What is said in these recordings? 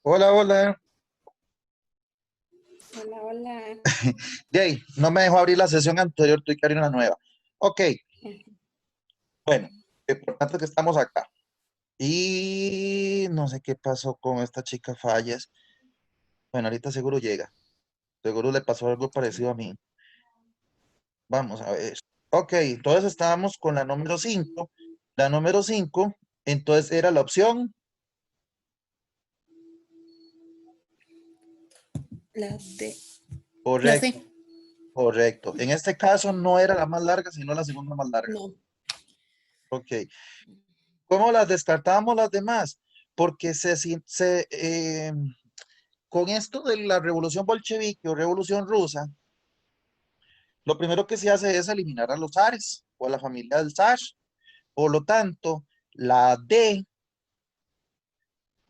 Hola, hola. Hola, hola. Jay, no me dejó abrir la sesión anterior, tuve que abrir una nueva. Ok, bueno, lo importante es que estamos acá. Y no sé qué pasó con esta chica Falles. Bueno, ahorita seguro llega. Seguro le pasó algo parecido a mí. Vamos a ver. Ok, entonces estábamos con la número 5. La número 5, entonces era la opción. La D. La Correcto, C. correcto. En este caso no era la más larga, sino la segunda más larga. No. Ok. ¿Cómo las descartábamos las demás? Porque con esto de la revolución bolchevique o revolución rusa, lo primero que se hace es eliminar a los zares o a la familia del zar. Por lo tanto, la D,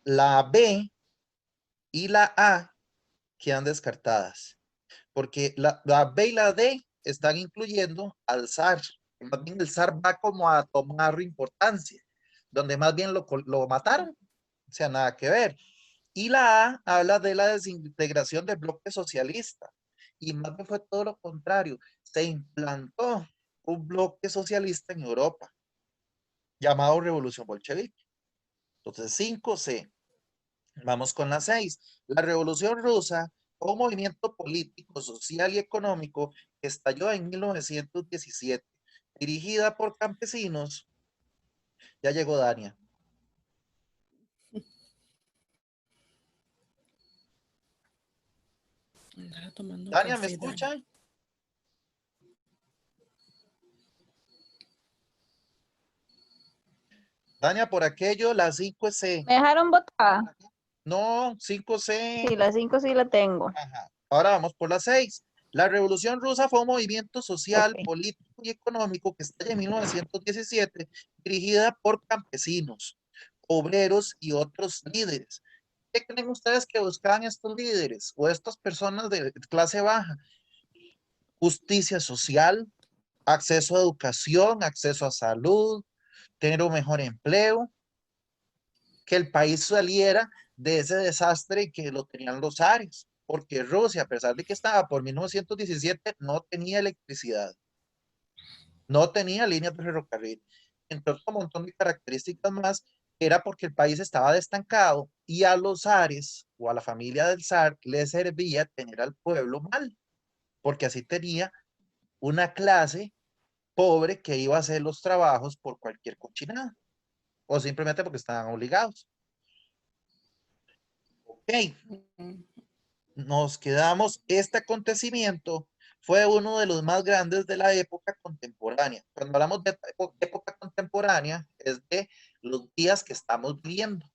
la B y la A quedan descartadas. Porque la B y la D están incluyendo al zar. Más bien el zar va como a tomar importancia, donde más bien lo mataron. O sea, nada que ver. Y la A habla de la desintegración del bloque socialista. Y más bien fue todo lo contrario. Se implantó un bloque socialista en Europa llamado Revolución Bolchevique. Entonces, 5C. Vamos con la 6. La Revolución Rusa fue un movimiento político, social y económico que estalló en 1917, dirigida por campesinos. Ya llegó Dania. Andaba tomando Dania, ¿me café, Dani. escucha? Dania, por aquello, la 5 es C. ¿Me dejaron votar? No, 5C. Sí, la 5 sí la tengo. Ajá. Ahora vamos por la 6. La Revolución Rusa fue un movimiento social, Ok. político y económico que estalla en 1917, dirigida por campesinos, obreros y otros líderes. ¿Qué creen ustedes que buscaban estos líderes o estas personas de clase baja? Justicia social, acceso a educación, acceso a salud, tener un mejor empleo, que el país saliera de ese desastre y que lo tenían los zares, porque Rusia, a pesar de que estaba por 1917, no tenía electricidad, no tenía líneas de ferrocarril, entonces un montón de características más, era porque el país estaba estancado y a los zares o a la familia del zar le servía tener al pueblo mal, porque así tenía una clase pobre que iba a hacer los trabajos por cualquier cochinada o simplemente porque estaban obligados. Ok, nos quedamos, este acontecimiento fue uno de los más grandes de la época contemporánea. Cuando hablamos de época contemporánea, es de los días que estamos viviendo.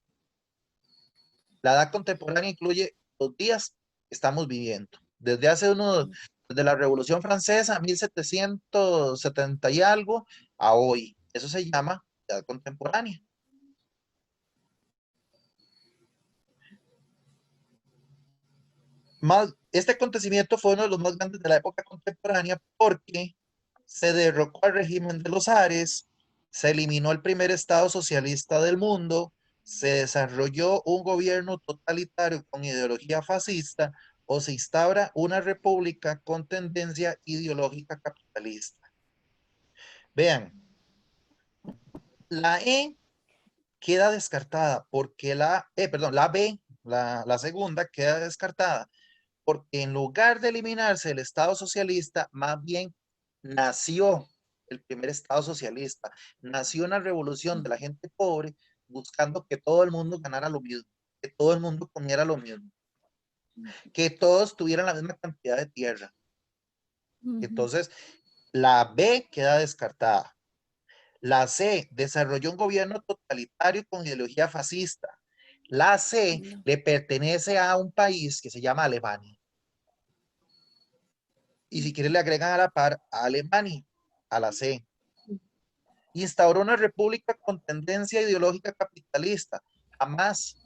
La edad contemporánea incluye los días que estamos viviendo. Desde la Revolución Francesa, 1770 y algo, a hoy. Eso se llama edad contemporánea. Este acontecimiento fue uno de los más grandes de la época contemporánea porque se derrocó al régimen de los zares, se eliminó el primer estado socialista del mundo, se desarrolló un gobierno totalitario con ideología fascista o se instaura una república con tendencia ideológica capitalista. Vean, la E queda descartada porque la B, la segunda queda descartada porque en lugar de eliminarse el Estado socialista, más bien nació el primer Estado socialista, nació una revolución de la gente pobre buscando que todo el mundo ganara lo mismo, que todo el mundo comiera lo mismo, que todos tuvieran la misma cantidad de tierra. Entonces, la B queda descartada. La C desarrolló un gobierno totalitario con ideología fascista. La C No. le pertenece a un país que se llama Alemania. Y si quieren le agregan a la par a Alemania, a la C. Instauró una república con tendencia ideológica capitalista, jamás,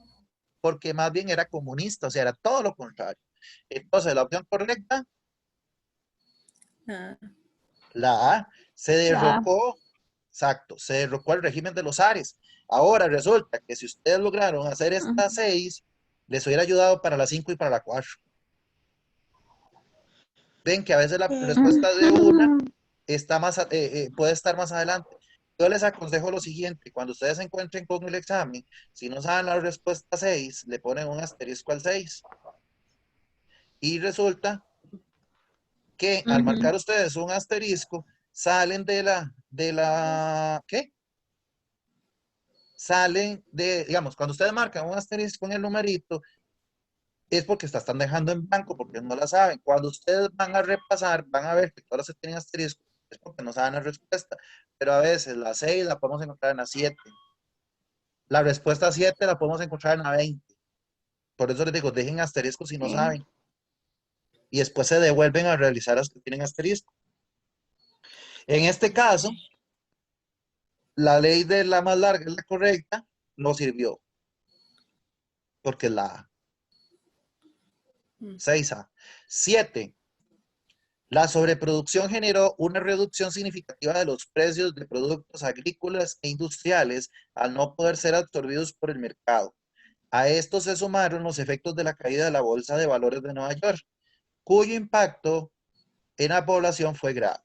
porque más bien era comunista, o sea, era todo lo contrario. Entonces, la opción correcta, Ah, la A, se La derrocó, exacto, se derrocó el régimen de los zares. Ahora resulta que si ustedes lograron hacer estas 6, les hubiera ayudado para la 5 y para la 4. Ven que a veces la respuesta de una está puede estar más adelante. Yo les aconsejo lo siguiente, cuando ustedes se encuentren con el examen, si no saben la respuesta 6, le ponen un asterisco al 6. Y resulta que al marcar ustedes un asterisco, salen ¿qué? Salen digamos, cuando ustedes marcan un asterisco en el numerito, es porque están dejando en blanco, porque no la saben. Cuando ustedes van a repasar, van a ver que todas se tienen asterisco, es porque no saben la respuesta. Pero a veces la 6 la podemos encontrar en la 7. La respuesta 7 la podemos encontrar en la 20. Por eso les digo, dejen asterisco si no sí. saben. Y después se devuelven a realizar las que tienen asterisco. En este caso, la ley de la más larga es la correcta, no sirvió, porque es la A. 6A. 7. La sobreproducción generó una reducción significativa de los precios de productos agrícolas e industriales al no poder ser absorbidos por el mercado. A esto se sumaron los efectos de la caída de la Bolsa de Valores de Nueva York, cuyo impacto en la población fue grave.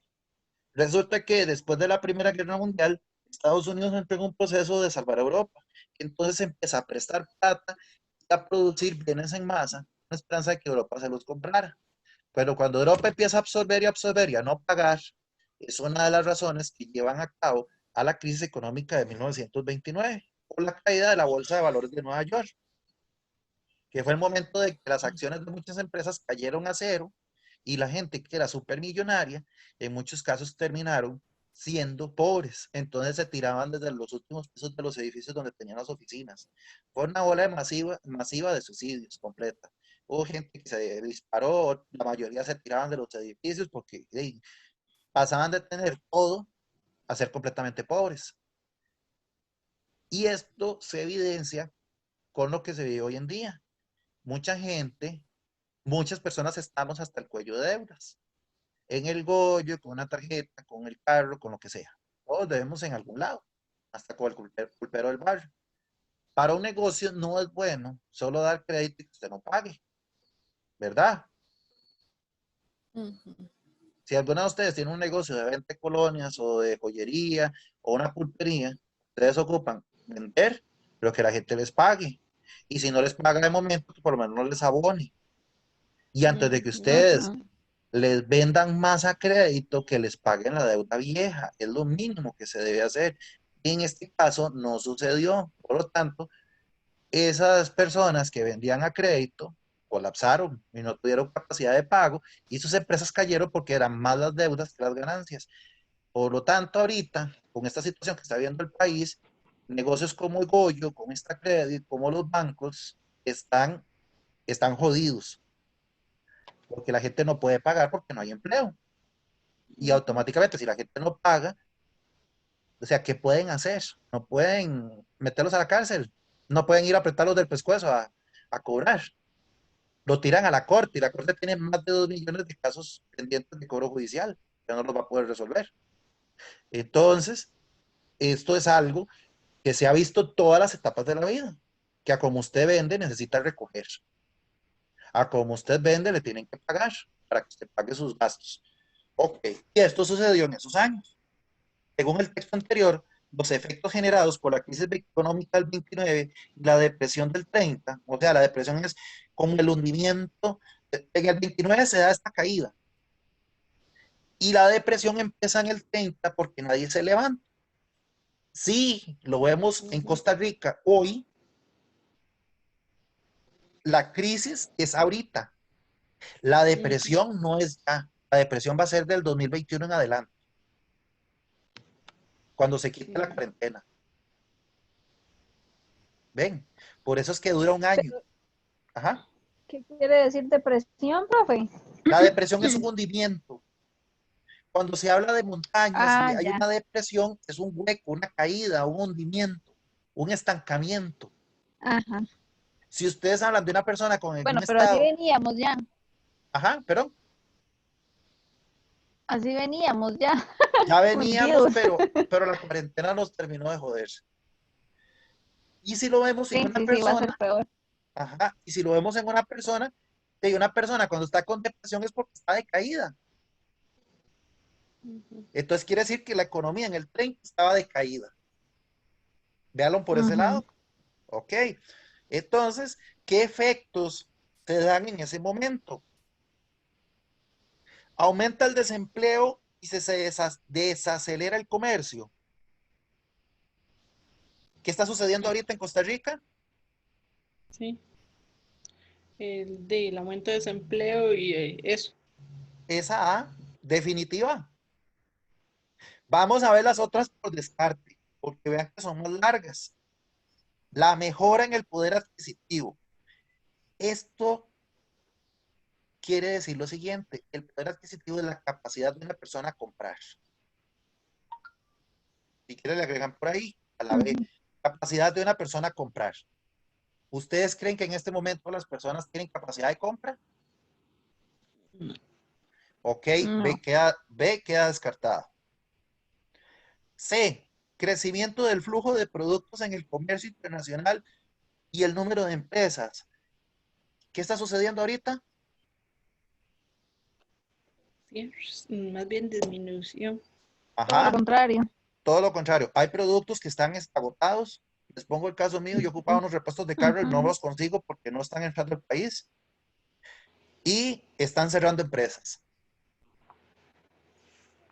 Resulta que después de la Primera Guerra Mundial, Estados Unidos entró en un proceso de salvar a Europa. Entonces empieza a prestar plata y a producir bienes en masa, con esperanza de que Europa se los comprara. Pero cuando Europa empieza a absorber y a no pagar, es una de las razones que llevan a cabo a la crisis económica de 1929, por la caída de la Bolsa de Valores de Nueva York, que fue el momento de que las acciones de muchas empresas cayeron a cero y la gente que era supermillonaria, en muchos casos terminaron siendo pobres. Entonces se tiraban desde los últimos pisos de los edificios donde tenían las oficinas. Fue una ola masiva de suicidios completa. hubo gente que se disparó, la mayoría se tiraban de los edificios porque pasaban de tener todo a ser completamente pobres. Y esto se evidencia con lo que se vive hoy en día. Mucha gente, muchas personas estamos hasta el cuello de deudas. En el Goyo, con una tarjeta, con el carro, con lo que sea. Todos debemos en algún lado, hasta con el culpero del barrio. Para un negocio no es bueno solo dar crédito y que usted no pague, ¿verdad? Si alguno de ustedes tiene un negocio de venta de colonias o de joyería o una pulpería, ustedes ocupan vender, pero que la gente les pague. Y si no les paga de momento, que por lo menos no les abone. Y antes de que ustedes Ajá. les vendan más a crédito, que les paguen la deuda vieja. Es lo mínimo que se debe hacer. Y en este caso no sucedió. Por lo tanto, esas personas que vendían a crédito colapsaron y no tuvieron capacidad de pago y sus empresas cayeron porque eran más las deudas que las ganancias. Por lo tanto, ahorita, con esta situación que está viendo el país, negocios como el Goyo, como esta crédito, como los bancos, están jodidos porque la gente no puede pagar porque no hay empleo. Y automáticamente, si la gente no paga, o sea, ¿qué pueden hacer? No pueden meterlos a la cárcel, no pueden ir a apretarlos del pescuezo a cobrar. Lo tiran a la corte y la corte tiene más de 2 millones de casos pendientes de cobro judicial, que no los va a poder resolver. Entonces, esto es algo que se ha visto todas las etapas de la vida, que a como usted vende necesita recoger, a como usted vende le tienen que pagar para que usted pague sus gastos. Ok, y esto sucedió en esos años. Según el texto anterior, los efectos generados por la crisis económica del 29 y la depresión del 30, o sea, la depresión es como el hundimiento, en el 29 se da esta caída, y la depresión empieza en el 30 porque nadie se levanta. Sí, lo vemos en Costa Rica hoy, la crisis es ahorita, la depresión no es ya, la depresión va a ser del 2021 en adelante, cuando se quite la Sí. cuarentena. ¿Ven? Por eso es que dura un año. Ajá. ¿Qué quiere decir depresión, profe? La depresión es un hundimiento. Cuando se habla de montañas y Ah, hay ya. una depresión, es un hueco, una caída, un hundimiento, un estancamiento. Ajá. Si ustedes hablan de una persona con Bueno, algún pero así estado, veníamos ya. ajá, pero Así veníamos ya. ya veníamos, Hundidos. pero la cuarentena nos terminó de joder. Y si lo vemos en Sí, una sí, sí, va a ser persona, peor. ajá, y si lo vemos en una persona cuando está con depresión es porque está decaída. Entonces quiere decir que la economía en el 30 estaba decaída. Véanlo por ese Ujú. lado. Ok. Entonces, ¿qué efectos se dan en ese momento? Aumenta el desempleo y se desacelera el comercio. ¿Qué está sucediendo ahorita en Costa Rica? Sí. El aumento de desempleo y eso. Esa A, definitiva. Vamos a ver las otras por descarte, porque vean que son más largas. La mejora en el poder adquisitivo. Esto quiere decir lo siguiente, el poder adquisitivo es la capacidad de una persona a comprar. Si quieren le agregan por ahí, a la B, Ujú. capacidad de una persona a comprar. ¿Ustedes creen que en este momento las personas tienen capacidad de compra? Ok, No. B queda descartada. C, crecimiento del flujo de productos en el comercio internacional y el número de empresas. ¿Qué está sucediendo ahorita? Sí, más bien disminución. Todo lo Ajá, contrario. todo lo contrario. Hay productos que están agotados. Les pongo el caso mío. Yo ocupaba unos repuestos de carro y no Ujú. los consigo porque no están entrando al país. Y están cerrando empresas.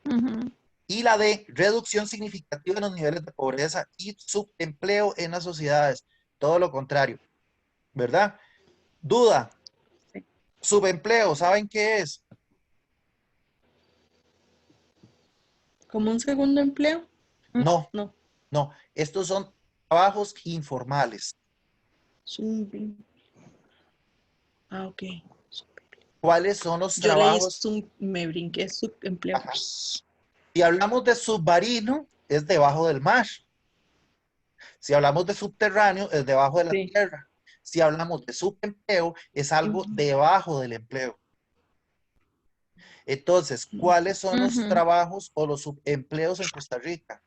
Ujú. Y la D, reducción significativa en los niveles de pobreza y subempleo en las sociedades. Todo lo contrario, ¿verdad? Duda, Sí. subempleo, ¿saben qué es? ¿Como un segundo empleo? No, No. no, estos son trabajos informales. Zombie. Ah, ok. ¿Cuáles son los Yo leí, trabajos? me brinqué subempleo. Ajá. Si hablamos de submarino, es debajo del mar. Si hablamos de subterráneo, es debajo de la Sí. tierra. Si hablamos de subempleo, es algo Ujú. debajo del empleo. Entonces, ¿cuáles son los Ujú. trabajos o los subempleos en Costa Rica?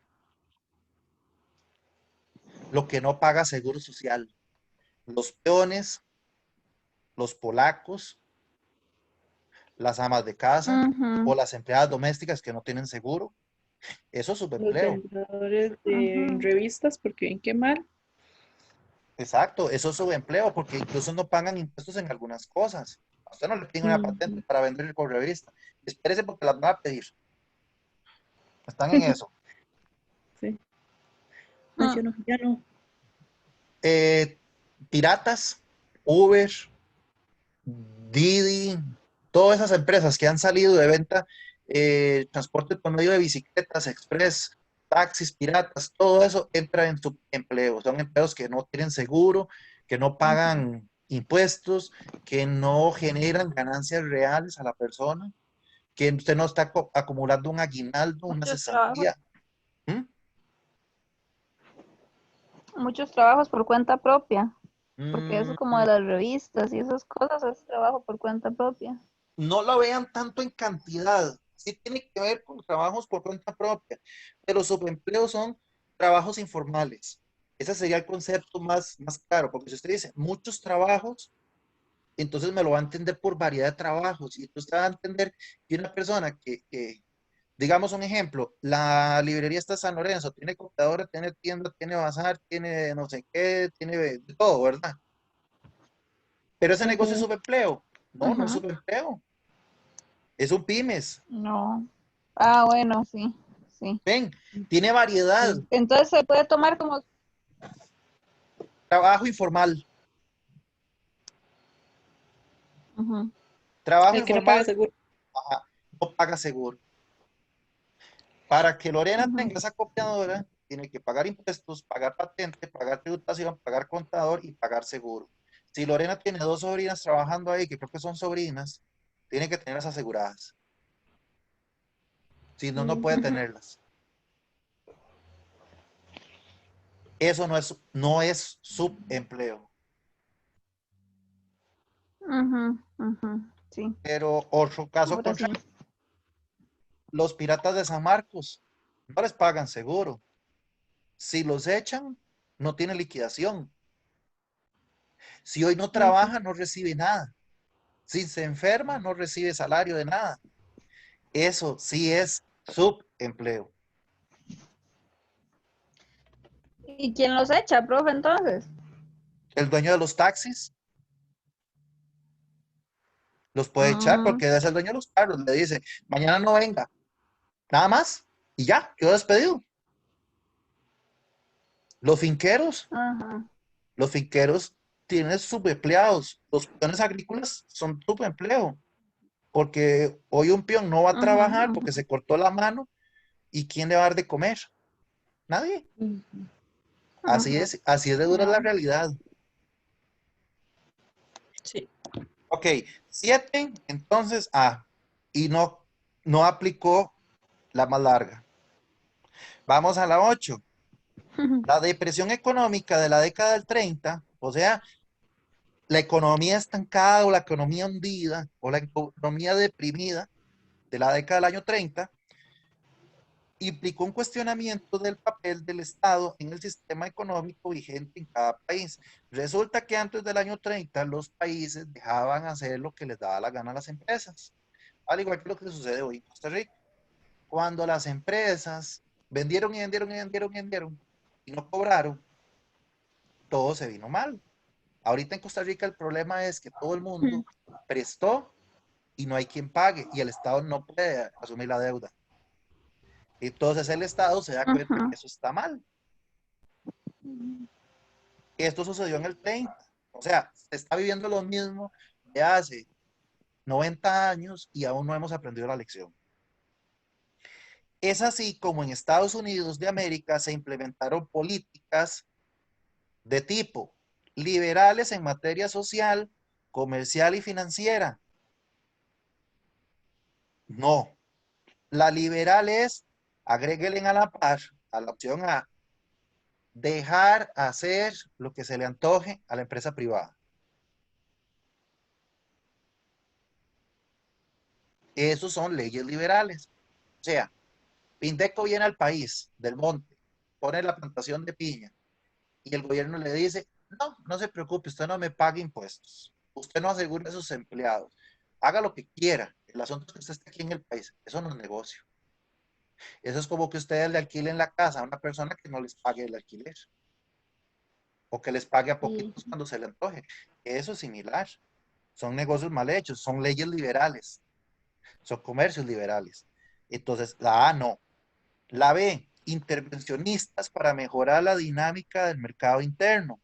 Lo que no paga seguro social. Los peones, los polacos, las amas de casa Ujú. o las empleadas domésticas que no tienen seguro. Eso es Los subempleo. vendedores de Ujú. revistas, porque ven qué mal. Exacto, eso es subempleo porque incluso no pagan impuestos en algunas cosas. A usted no le piden una patente Ujú. para vender con revista. Espérese porque las van a pedir. Están en eso. Sí. No, Mm. yo no, ya no. Eh, Piratas, Uber, Didi, todas esas empresas que han salido de venta, transporte por medio de bicicletas, express, taxis, piratas, todo eso entra en subempleo. Son empleos que no tienen seguro, que no Ujú. pagan impuestos, que no generan ganancias reales a la persona, que usted no está acumulando un aguinaldo, una cesantía. ¿Mm? Muchos trabajos por cuenta propia, porque eso como Mm, de las revistas y esas cosas es trabajo por cuenta propia. no lo vean tanto en cantidad. Sí tiene que ver con trabajos por cuenta propia, pero subempleos son trabajos informales. Ese sería el concepto más claro, porque si usted dice muchos trabajos, entonces me lo va a entender por variedad de trabajos. Y usted va a entender que una persona digamos un ejemplo, la librería está en San Lorenzo, tiene computadora, tiene tienda, tiene bazar, tiene no sé qué, tiene de todo, ¿verdad? Pero ese negocio es Ujú. subempleo. No, no es Ujú. subempleo, es un pymes. No. Ah, bueno, sí, sí. Ven, tiene variedad, Sí. Entonces se puede tomar como... trabajo informal. Ujú. Trabajo El que no paga informal, seguro. ajá, no paga seguro. Para que Lorena Ujú. tenga esa copiadora, tiene que pagar impuestos, pagar patente, pagar tributación, pagar contador y pagar seguro. Si Lorena tiene dos sobrinas trabajando ahí, que creo que son sobrinas, tiene que tenerlas aseguradas. Si no, no puede Ujú. Ujú. tenerlas. Eso no es subempleo. Ujú. Ujú. Sí, Pero otro caso ahora sí. contrario, los piratas de San Marcos no les pagan seguro. Si los echan, no tiene liquidación. Si hoy no Ujú. trabaja, no recibe nada. Si se enferma, no recibe salario de nada. Eso sí es subempleo. ¿Y quién los echa, profe, entonces? El dueño de los taxis los puede echar Mm. porque es el dueño de los carros. Le dice, mañana no venga, nada más. Y ya, quedó despedido. Los finqueros, Ajá. los finqueros tienen subempleados. Los peones agrícolas son subempleo. Porque hoy un peón no va a Ujú. trabajar porque Ujú. se cortó la mano. ¿Y quién le va a dar de comer? Nadie. Ujú. Ujú. Así es de dura la No. realidad. Sí. Ok, 7, entonces y no aplicó la más larga. Vamos a la 8. La depresión económica de la década del 30, o sea, la economía estancada o la economía hundida o la economía deprimida de la década del año 30, implicó un cuestionamiento del papel del Estado en el sistema económico vigente en cada país. Resulta que antes del año 30 los países dejaban hacer lo que les daba la gana a las empresas, al igual que lo que sucede hoy en Costa Rica. Cuando las empresas vendieron y vendieron y vendieron y vendieron y no cobraron, todo se vino mal. Ahorita en Costa Rica el problema es que todo el mundo prestó y no hay quien pague y el Estado no puede asumir la deuda. Entonces el Estado se da cuenta que Ujú. eso está mal. Esto sucedió en el 30. O sea, se está viviendo lo mismo de hace 90 años y aún no hemos aprendido la lección. Es así como en Estados Unidos de América se implementaron políticas de tipo liberales en materia social comercial y financiera. No. La liberal es, agréguenle a la par, a la opción A, dejar hacer lo que se le antoje a la empresa privada. Esos son leyes liberales. O sea, Pindeco viene al país del monte, pone la plantación de piña y el gobierno le dice, no, no se preocupe, usted no me paga impuestos, usted no asegura a sus empleados, haga lo que quiera, el asunto es que usted esté aquí en el país, eso no es negocio. Eso es como que ustedes le alquilen la casa a una persona que no les pague el alquiler o que les pague a poquitos cuando se le antoje. Eso es similar. Son negocios mal hechos, son leyes liberales, son comercios liberales. Entonces, la A no. La B, intervencionistas para mejorar la dinámica del mercado interno.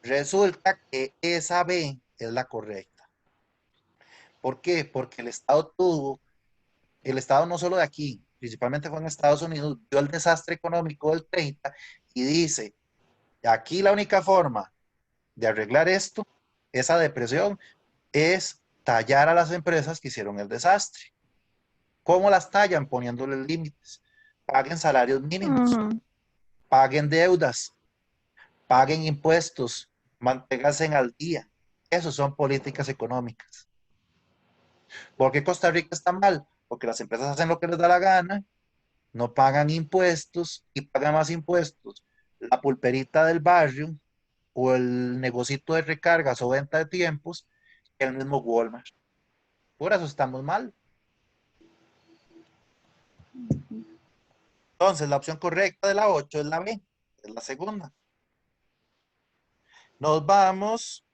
Resulta que esa B es la correcta. ¿Por qué? Porque el Estado no solo de aquí, principalmente fue en Estados Unidos, vio el desastre económico del 30 y dice, aquí la única forma de arreglar esto, esa depresión, es tallar a las empresas que hicieron el desastre. ¿Cómo las tallan? Poniéndoles límites. Paguen salarios mínimos, paguen deudas, paguen impuestos, manténganse al día. Eso son políticas económicas. ¿Por qué Costa Rica está mal? Porque las empresas hacen lo que les da la gana, no pagan impuestos y pagan más impuestos. La pulperita del barrio o el negocito de recargas o venta de tiempos que el mismo Walmart. Por eso estamos mal. Entonces, la opción correcta de la 8 es la B, es la segunda. Nos vamos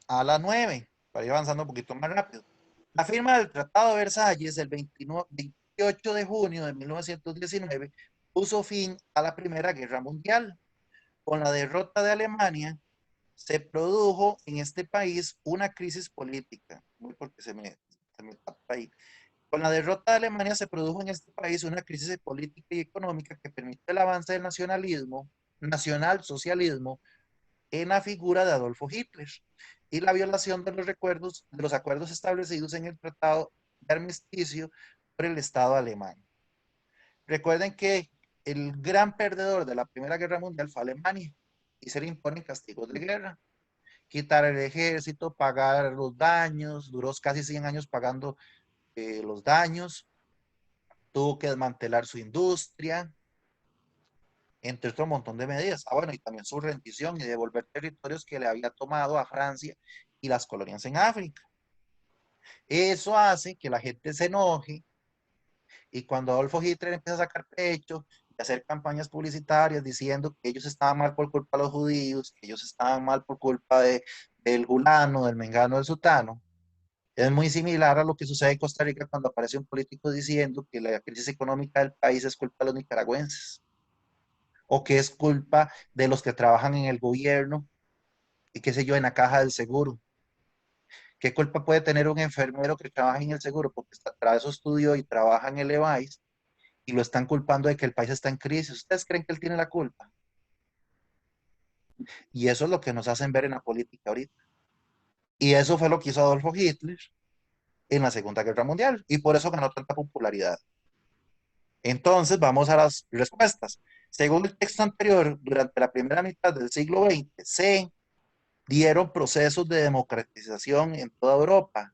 a la 9, para ir avanzando un poquito más rápido. La firma del Tratado de Versalles el 28 de junio de 1919 puso fin a la Primera Guerra Mundial. Con la derrota de Alemania, se produjo en este país una crisis política. Muy porque se me tapa ahí. Con la derrota de Alemania se produjo en este país una crisis política y económica que permitió el avance del nacionalismo, nacionalsocialismo, en la figura de Adolfo Hitler y la violación de los recuerdos de los acuerdos establecidos en el Tratado de Armisticio por el Estado alemán. Recuerden que el gran perdedor de la Primera Guerra Mundial fue Alemania y se le imponen castigos de guerra. Quitar el ejército, pagar los daños, duró casi 100 años pagando los daños, tuvo que desmantelar su industria, entre otro montón de medidas. Ah, bueno, y también su rendición y devolver territorios que le había tomado a Francia y las colonias en África. Eso hace que la gente se enoje y cuando Adolfo Hitler empieza a sacar pecho y hacer campañas publicitarias diciendo que ellos estaban mal por culpa de los judíos, que ellos estaban mal por culpa del Julano, del Mengano, del Sutano, es muy similar a lo que sucede en Costa Rica cuando aparece un político diciendo que la crisis económica del país es culpa de los nicaragüenses o que es culpa de los que trabajan en el gobierno y qué sé yo, en la caja del seguro. ¿Qué culpa puede tener un enfermero que trabaja en el seguro? Porque tras eso estudió y trabaja en el EVAIS y lo están culpando de que el país está en crisis. ¿Ustedes creen que él tiene la culpa? Y eso es lo que nos hacen ver en la política ahorita. Y eso fue lo que hizo Adolfo Hitler en la Segunda Guerra Mundial y por eso ganó tanta popularidad. Entonces, vamos a las respuestas. Según el texto anterior, durante la primera mitad del siglo XX, se dieron procesos de democratización en toda Europa.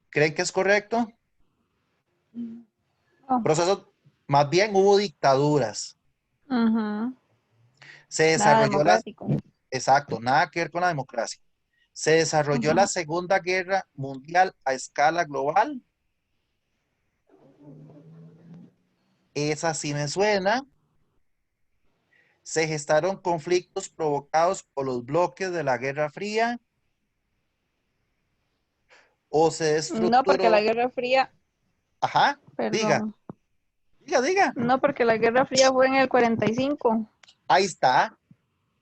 ¿Creen que es correcto? Oh, Procesos, más bien hubo dictaduras. Se nada desarrolló democrático. exacto, nada que ver con la democracia. Se desarrolló la Segunda Guerra Mundial a escala global. Esa sí me suena. Se gestaron conflictos provocados por los bloques de la Guerra Fría o se No, porque la estructuró. Guerra Fría, Ajá, diga, perdón, diga. no, porque la Guerra Fría fue en el 45. Ahí está.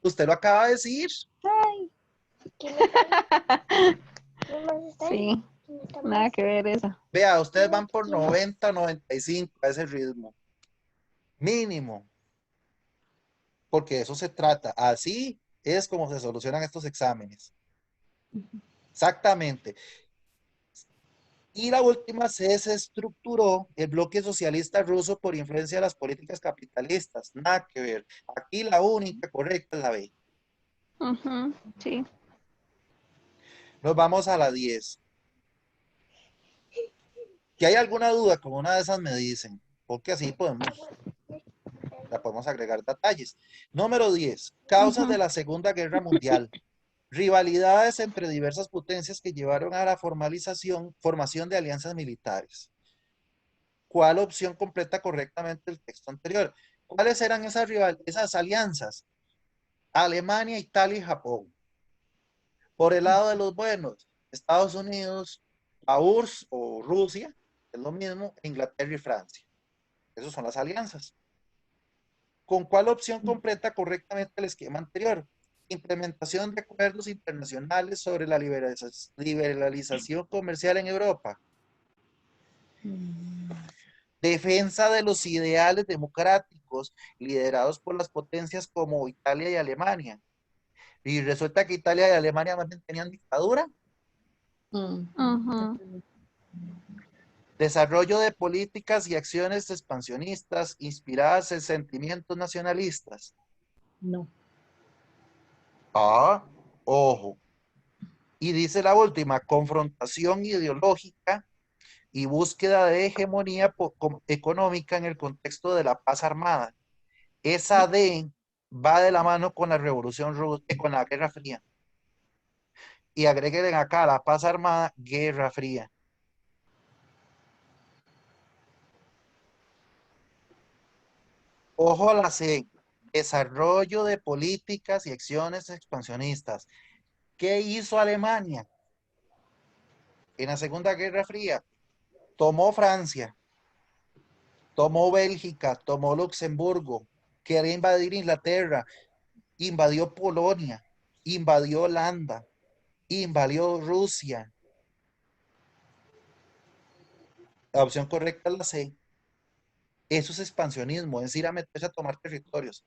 Usted lo acaba de decir. Ay. Sí, nada que ver esa. Vea, ustedes van por 90, 95 a ese ritmo. Mínimo. Porque de eso se trata. Así es como se solucionan estos exámenes. Ujú. Exactamente. Y la última, se desestructuró el bloque socialista ruso por influencia de las políticas capitalistas. Nada que ver. Aquí la única correcta es la B. Ujú, sí. Nos vamos a la 10. Si hay alguna duda con una de esas me dicen, porque así podemos agregar detalles. Número 10. Causas de Ujú. la Segunda Guerra Mundial. Rivalidades entre diversas potencias que llevaron a la formación de alianzas militares. ¿Cuál opción completa correctamente el texto anterior? ¿Cuáles eran esas alianzas? Alemania, Italia y Japón. Por el lado de los buenos, Estados Unidos, la URSS o Rusia, es lo mismo, Inglaterra y Francia. Esas son las alianzas. ¿Con cuál opción completa correctamente el esquema anterior? Implementación de acuerdos internacionales sobre la liberalización comercial en Europa. Mm, Defensa de los ideales democráticos liderados por las potencias como Italia y Alemania. Y resulta que Italia y Alemania más bien tenían dictadura. Ujú. Desarrollo de políticas y acciones expansionistas inspiradas en sentimientos nacionalistas. No. Ah, ojo. Y dice la última, confrontación ideológica y búsqueda de hegemonía económica en el contexto de la paz armada. Esa D va de la mano con la revolución rusa, con la Guerra Fría. Y agreguen acá la paz armada, Guerra Fría. Ojo a la C, desarrollo de políticas y acciones expansionistas. ¿Qué hizo Alemania en la Segunda Guerra Fría? Tomó Francia, tomó Bélgica, tomó Luxemburgo, quería invadir Inglaterra, invadió Polonia, invadió Holanda, invadió Rusia. La opción correcta es la C. Eso es expansionismo, es ir a meterse a tomar territorios.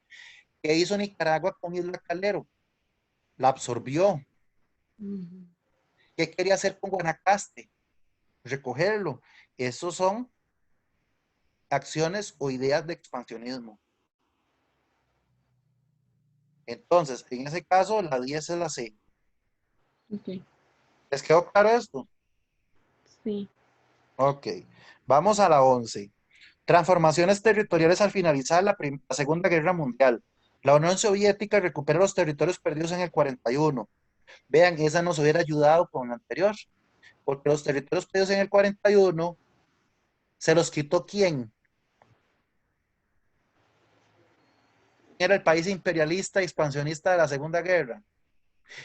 ¿Qué hizo Nicaragua con Isla Calero? La absorbió. Ujú. ¿Qué quería hacer con Guanacaste? Recogerlo. Esos son acciones o ideas de expansionismo. Entonces, en ese caso, la 10 es la C. Ok. ¿Les quedó claro esto? Sí. Ok. Vamos a la 11. Transformaciones territoriales al finalizar la Segunda Guerra Mundial. La Unión Soviética recupera los territorios perdidos en el 41. Vean, esa nos hubiera ayudado con la anterior, porque los territorios perdidos en el 41 se los quitó ¿quién? Era el país imperialista y expansionista de la Segunda Guerra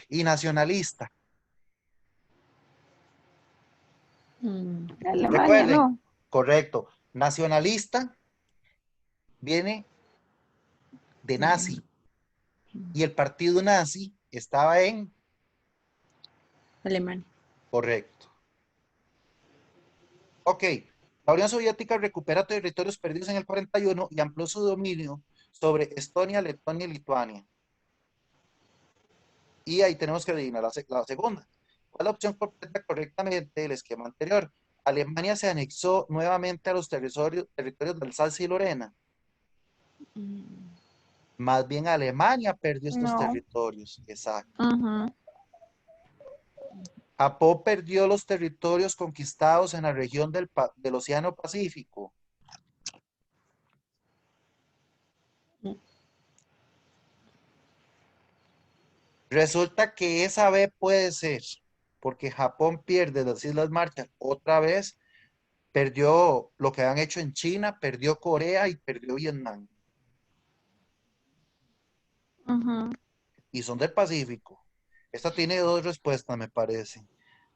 y nacionalista. Mm, Alemania, Recuerden, no. correcto, nacionalista viene de nazi mm, mm. y el partido nazi estaba en Alemania. correcto. Ok, la Unión Soviética recupera territorios perdidos en el 41 y amplió su dominio sobre Estonia, Letonia y Lituania. Y ahí tenemos que adivinar la segunda. ¿Cuál es la opción completa correctamente del esquema anterior? Alemania se anexó nuevamente a los territorios de Alsacia y Lorena. Mm, Más bien Alemania perdió estos No. territorios. Exacto. Ujú. Japón perdió los territorios conquistados en la región del Océano Pacífico. mm, Resulta que esa B puede ser, porque Japón pierde las Islas Marshall otra vez, perdió lo que han hecho en China, perdió Corea y perdió Vietnam. Ujú. Y son del Pacífico. Esta tiene dos respuestas, me parece.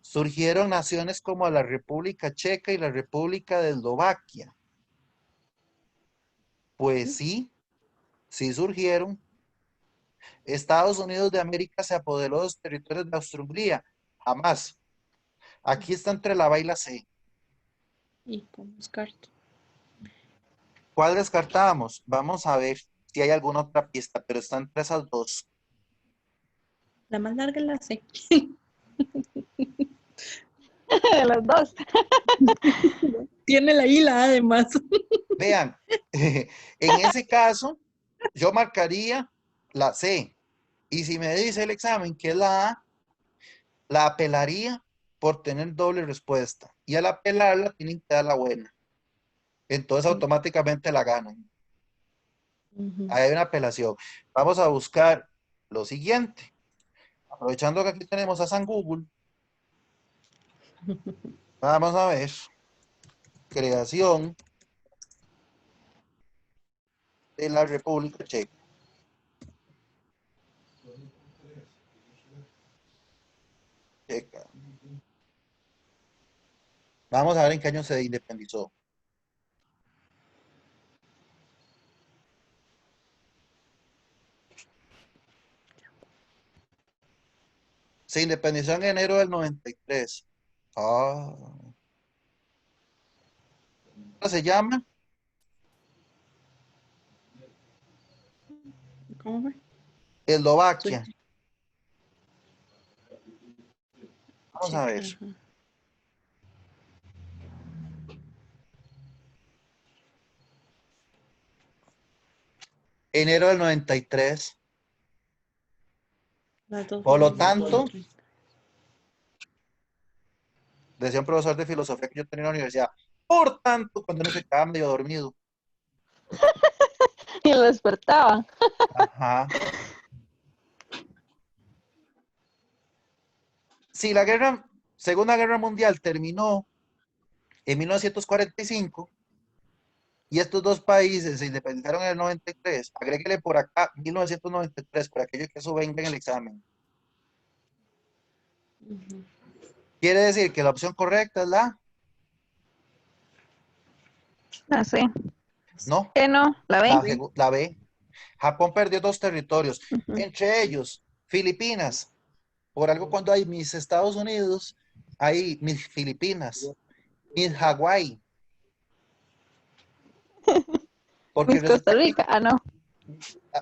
Surgieron naciones como la República Checa y la República de Eslovaquia. Pues sí, sí surgieron. Estados Unidos de América se apoderó de los territorios de Austria-Hungría. Jamás. Aquí está entre la B y la C. y con descarto. ¿Cuál descartábamos? Vamos a ver si hay alguna otra pista, pero está entre esas dos. La más larga la sé. Las dos. Tiene la I, la A además. Vean, en ese caso, yo marcaría la C. Y si me dice el examen que es la A, la apelaría por tener doble respuesta. Y al apelarla tienen que dar la buena. Entonces automáticamente la ganan. Ujú. Ahí hay una apelación. Vamos a buscar lo siguiente. Aprovechando que aquí tenemos a San Google, vamos a ver. Creación de la República Checa. Checa. Vamos a ver en qué año se independizó. Se independizó en enero del 93. Ah. ¿Cómo se llama? ¿Cómo fue? Eslovaquia. Soy Vamos a checa. ver. Ajá. Enero del 93. Las dos Por lo fueron tanto, 30. decía un profesor de filosofía que yo tenía en la universidad, por tanto, cuando uno se quedaba medio dormido. Y lo despertaba. Ajá. Si la Segunda Guerra Mundial terminó en 1945 y estos dos países se independizaron en el 93, agréguele por acá 1993 para aquello que eso venga en el examen. Ujú. Quiere decir que la opción correcta es la Así. no, ¿Qué no? La la, B. la B. Japón perdió dos territorios, Ujú. entre ellos Filipinas. Por algo cuando hay mis Estados Unidos, hay mis Filipinas, mis Hawái. Porque Miss Costa resulta que Rica. Ah, no.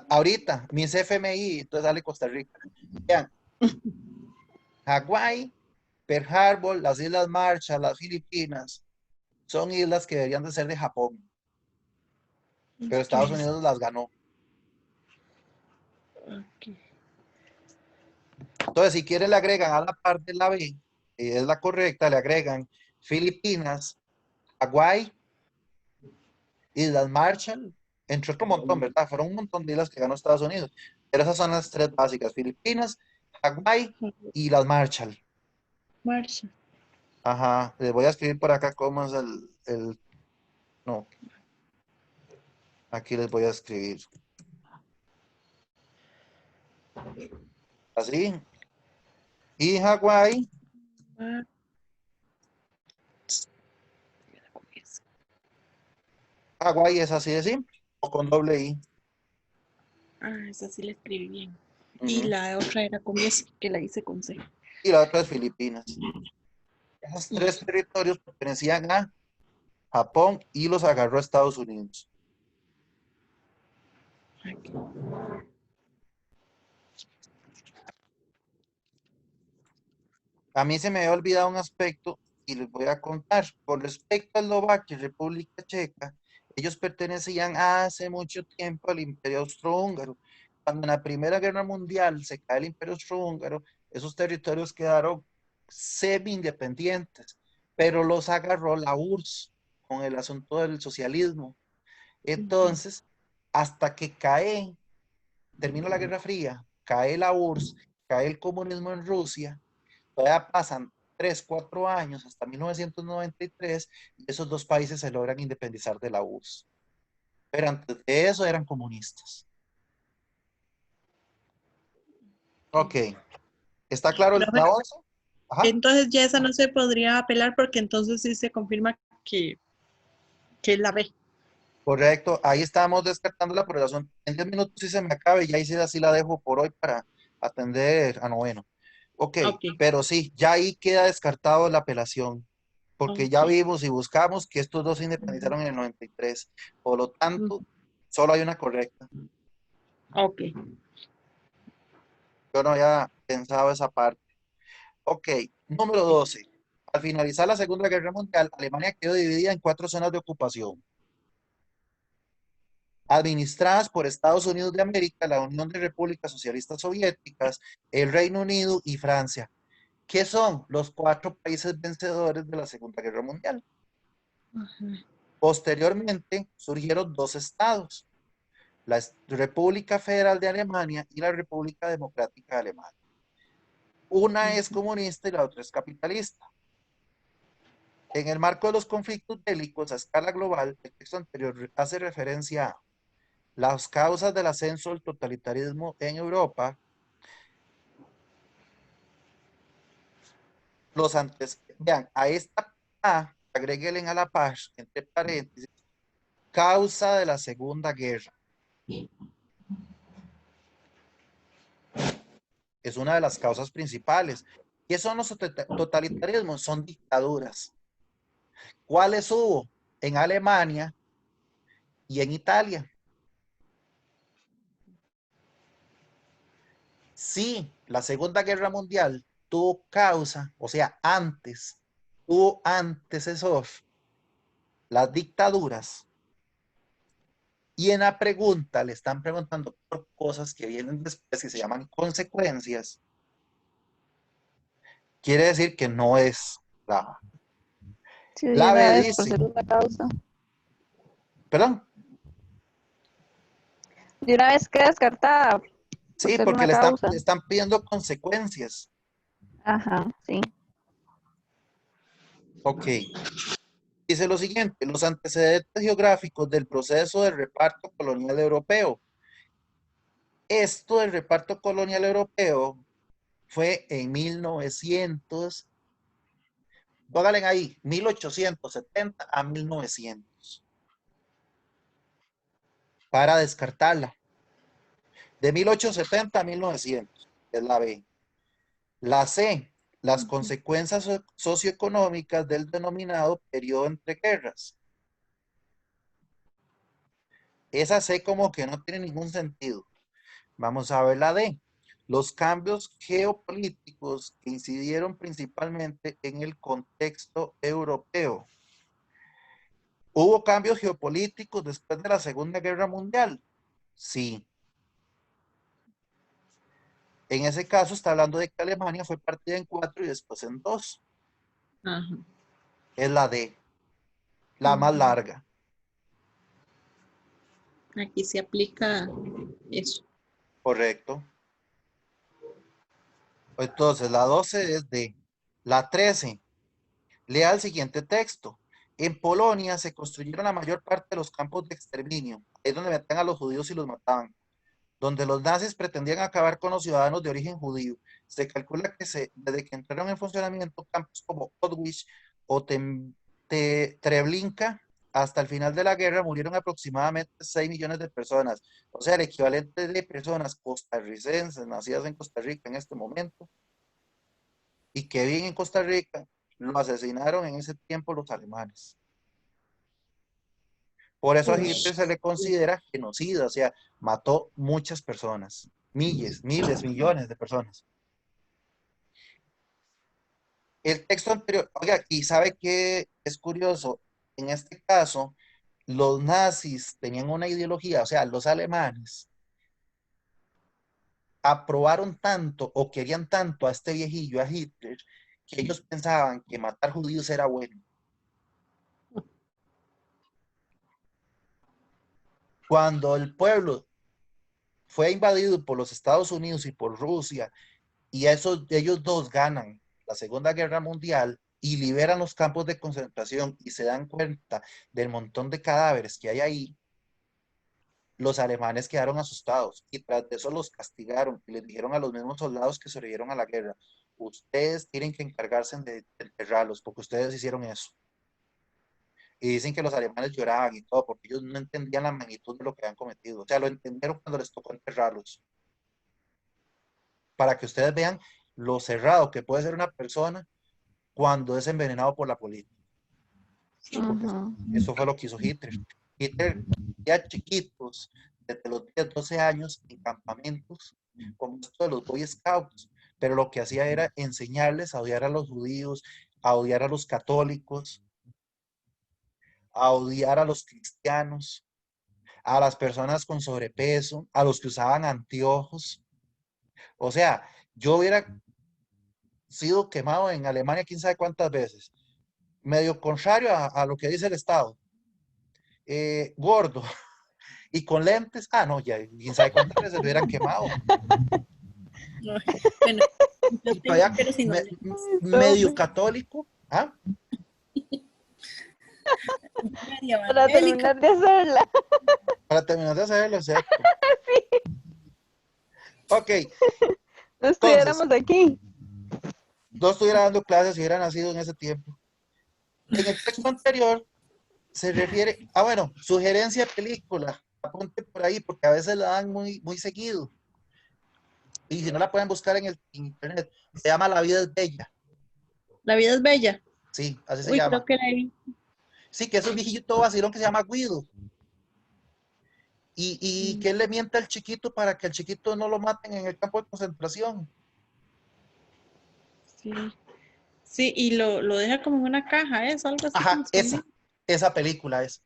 ahorita mis FMI, entonces sale Costa Rica. Vean, Hawái, Pearl Harbor, las Islas Marshall, las Filipinas, son islas que deberían de ser de Japón, pero Estados Ok. Unidos las ganó. Ok. Entonces, si quieren, le agregan a la parte de la B, que es la correcta, le agregan Filipinas, Hawái, Islas Marshall, entre otro montón, ¿verdad? Fueron un montón de islas que ganó Estados Unidos. Pero esas son las tres básicas: Filipinas, Hawái y las Marshall. Marcha. Ajá, les voy a escribir por acá cómo es no, aquí les voy a escribir. Así. Y Hawái, Hawái es así de simple, o con doble I. Ah, esa sí la escribí bien. Y Ujú. la otra era con S, que la hice con C. Y la otra es Filipinas. Esos tres territorios pertenecían a Japón y los agarró a Estados Unidos. Aquí. A mí se me había olvidado un aspecto y les voy a contar. Con respecto a Eslovaquia y República Checa, ellos pertenecían hace mucho tiempo al Imperio Austrohúngaro. Cuando en la Primera Guerra Mundial se cae el Imperio Austrohúngaro, esos territorios quedaron semi-independientes, pero los agarró la URSS con el asunto del socialismo. Entonces, hasta que termina la Guerra Fría, cae la URSS, cae el comunismo en Rusia. Todavía pasan 3, 4 años hasta 1993 y esos dos países se logran independizar de la URSS. Pero antes de eso eran comunistas. Ok. ¿Está claro la Profe, 11? Ajá. entonces ya esa no se podría apelar porque entonces sí se confirma que es la B. Correcto. Ahí estamos descartando la aprobación. En 10 minutos si se me acabe y ahí sí así la dejo por hoy para atender a noveno. Ok, Ok, pero sí, ya ahí queda descartado la apelación, porque ya ok. vimos y buscamos que estos dos se independizaron en el 93. Por lo tanto, solo hay una correcta. Ok. Yo no, ya pensado esa parte. Ok, número 12. Al finalizar la Segunda Guerra Mundial, Alemania quedó dividida en 4 zonas de ocupación, administradas por Estados Unidos de América, la Unión de Repúblicas Socialistas Soviéticas, el Reino Unido y Francia, que son los 4 países vencedores de la Segunda Guerra Mundial. Posteriormente surgieron 2 estados, la República Federal de Alemania y la República Democrática de Alemania. Una es comunista y la otra es capitalista. En el marco de los conflictos bélicos a escala global, el texto anterior hace referencia a las causas del ascenso del totalitarismo en Europa, vean, a esta A, agréguenle a la paz, entre paréntesis, causa de la Segunda Guerra. Es una de las causas principales. ¿Qué son los totalitarismos? Son dictaduras. ¿Cuáles hubo? En Alemania y en Italia. Sí, la Segunda Guerra Mundial tuvo causa, o sea, tuvo antecesor, las dictaduras. Y en la pregunta le están preguntando por cosas que vienen después que se llaman consecuencias. Quiere decir que no es la... Sí, de La una B vez por dice, ser una causa. perdón, De una vez queda descartada por sí, ser porque una le están, causa. le están pidiendo consecuencias. Ajá, sí. Ok. Dice lo siguiente, los antecedentes geográficos del proceso de reparto colonial europeo. Esto del reparto colonial europeo fue en 1900, pónganle ahí, 1870 a 1900, para descartarla. De 1870 a 1900, es la B. La C, las consecuencias socioeconómicas del denominado periodo entre guerras. Esa C como que no tiene ningún sentido. Vamos a ver la D. Los cambios geopolíticos que incidieron principalmente en el contexto europeo. ¿Hubo cambios geopolíticos después de la Segunda Guerra Mundial? Sí. En ese caso está hablando de que Alemania fue partida en 4 y después en 2. Ajá. Es la D, la más larga. Aquí se aplica eso. Correcto. Entonces, la 12 es D. La 13, lea el siguiente texto. En Polonia se construyeron la mayor parte de los campos de exterminio. Es donde metían a los judíos y los mataban. Donde los nazis pretendían acabar con los ciudadanos de origen judío. Se calcula que desde que entraron en funcionamiento campos como Auschwitz o Treblinka, hasta el final de la guerra murieron aproximadamente 6 millones de personas. O sea, el equivalente de personas costarricenses nacidas en Costa Rica en este momento y que viven en Costa Rica, lo asesinaron en ese tiempo los alemanes. Por eso a Ush. Hitler se le considera genocida, o sea, mató muchas personas, miles, millones de personas. El texto anterior, oiga, y sabe que es curioso, en este caso, los nazis tenían una ideología, o sea, los alemanes aprobaron tanto o querían tanto a este viejillo, a Hitler, que ellos pensaban que matar judíos era bueno. Cuando el pueblo fue invadido por los Estados Unidos y por Rusia, y ellos dos ganan la Segunda Guerra Mundial y liberan los campos de concentración y se dan cuenta del montón de cadáveres que hay ahí, los alemanes quedaron asustados y tras de eso los castigaron y les dijeron a los mismos soldados que sobrevivieron a la guerra, ustedes tienen que encargarse de enterrarlos porque ustedes hicieron eso. Y dicen que los alemanes lloraban y todo porque ellos no entendían la magnitud de lo que habían cometido. O sea, lo entendieron cuando les tocó enterrarlos. Para que ustedes vean lo cerrado que puede ser una persona cuando es envenenado por la política. Porque eso fue lo que hizo Hitler. Hitler ya chiquitos, desde los 10, 12 años, en campamentos, como esto de los Boy Scouts, pero lo que hacía era enseñarles a odiar a los judíos, a odiar a los católicos, a odiar a los cristianos, a las personas con sobrepeso, a los que usaban anteojos. O sea, yo hubiera sido quemado en Alemania quién sabe cuántas veces. Medio contrario a lo que dice el Estado. Gordo y con lentes. Ah, no, ya quién sabe cuántas veces lo hubieran quemado. No, bueno, yo Y tengo para allá, pero sin me- lentes. medio católico. ¿Ah? Media Para evangélica. terminar de hacerla. Para terminar de hacerlo, exacto. Ok, No entonces, estuviéramos aquí. no estuviera dando clases si hubiera nacido en ese tiempo. En el texto anterior se refiere, bueno, sugerencia de película, apunte por ahí porque a veces la dan muy, muy seguido. Y si no la pueden buscar en el internet, se llama La vida es bella. La vida es bella. Sí, así se Uy, creo llama. que la vi. Sí, que es un viejito vacilón que se llama Guido. Y que él le miente al chiquito para que el chiquito no lo maten en el campo de concentración. Sí. Sí, y lo deja como en una caja, ¿es? Algo así como Ajá, escondido. esa película es.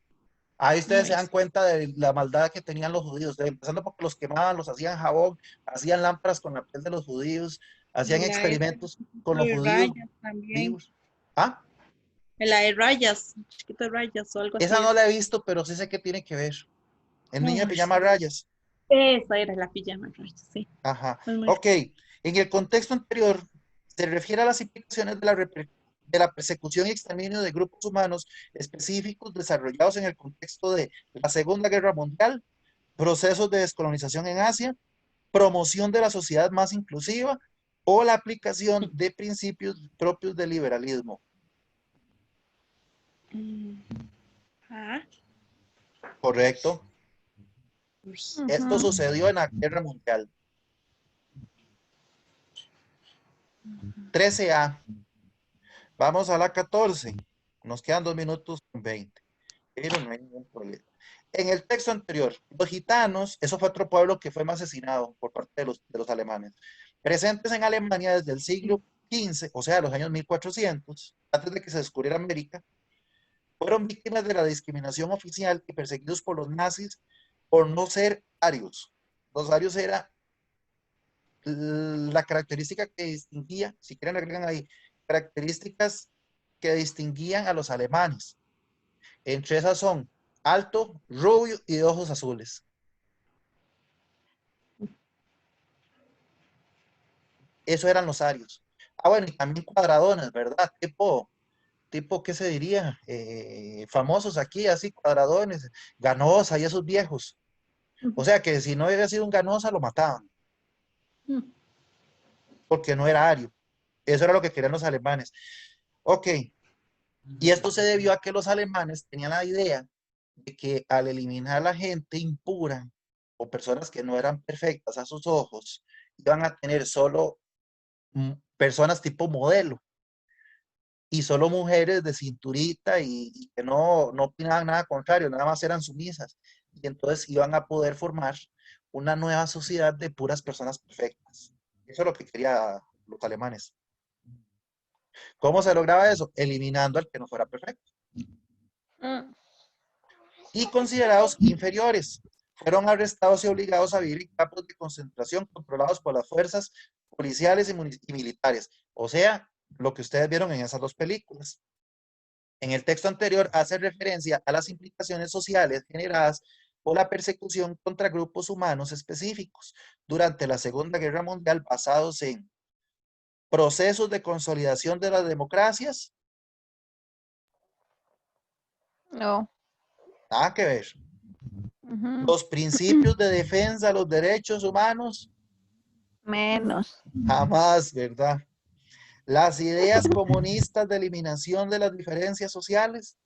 Ahí ustedes se Ay, dan cuenta de la maldad que tenían los judíos, empezando porque los quemaban, los hacían jabón, hacían lámparas con la piel de los judíos, hacían la de experimentos con los judíos rayas también. vivos. Ah, La de rayas, chiquito de rayas o algo así esa no es. la he visto, pero sí sé que tiene que ver. El niño de Uy, pijama rayas. esa era la pijama de rayas, sí. Ajá. Es muy Ok. En el contexto anterior, se refiere a las implicaciones de la persecución y exterminio de grupos humanos específicos desarrollados en el contexto de la Segunda Guerra Mundial, procesos de descolonización en Asia, promoción de la sociedad más inclusiva o la aplicación de principios propios del liberalismo. Ah, ¿Correcto? uy. Esto sucedió en la Guerra Mundial. 13A. Vamos a la 14. Nos quedan 2 minutos con 20. Pero no hay ningún problema. En el texto anterior, los gitanos, eso fue otro pueblo que fue asesinado por parte de los alemanes, presentes en Alemania desde el siglo XV, o sea, los años 1400, antes de que se descubriera América, fueron víctimas de la discriminación oficial y perseguidos por los nazis por no ser arios. Los arios era la característica que distinguía, si quieren agregan ahí, características que distinguían a los alemanes. Entre esas son alto, rubio y de ojos azules. Eso eran los arios. Bueno, y también cuadradones, ¿verdad? Tipo, ¿qué se diría? Famosos aquí, así, cuadradones, Ganosa y esos viejos. O sea que si no hubiera sido un Ganosa, lo mataban, porque no era ario. Eso era lo que querían los alemanes. Ok, y esto se debió a que los alemanes tenían la idea de que al eliminar a la gente impura o personas que no eran perfectas a sus ojos, iban a tener solo personas tipo modelo y solo mujeres de cinturita y que no opinaban nada contrario, nada más eran sumisas. Y entonces iban a poder formar una nueva sociedad de puras personas perfectas. Eso es lo que querían los alemanes. ¿Cómo se lograba eso? Eliminando al que no fuera perfecto. Y considerados inferiores. Fueron arrestados y obligados a vivir en campos de concentración controlados por las fuerzas policiales y militares. O sea, lo que ustedes vieron en esas dos películas. En el texto anterior hace referencia a las implicaciones sociales generadas por la persecución contra grupos humanos específicos durante la Segunda Guerra Mundial basados en procesos de consolidación de las democracias. No. Nada que ver. Los principios de defensa de los derechos humanos. Menos. Jamás, ¿verdad? Las ideas comunistas de eliminación de las diferencias sociales.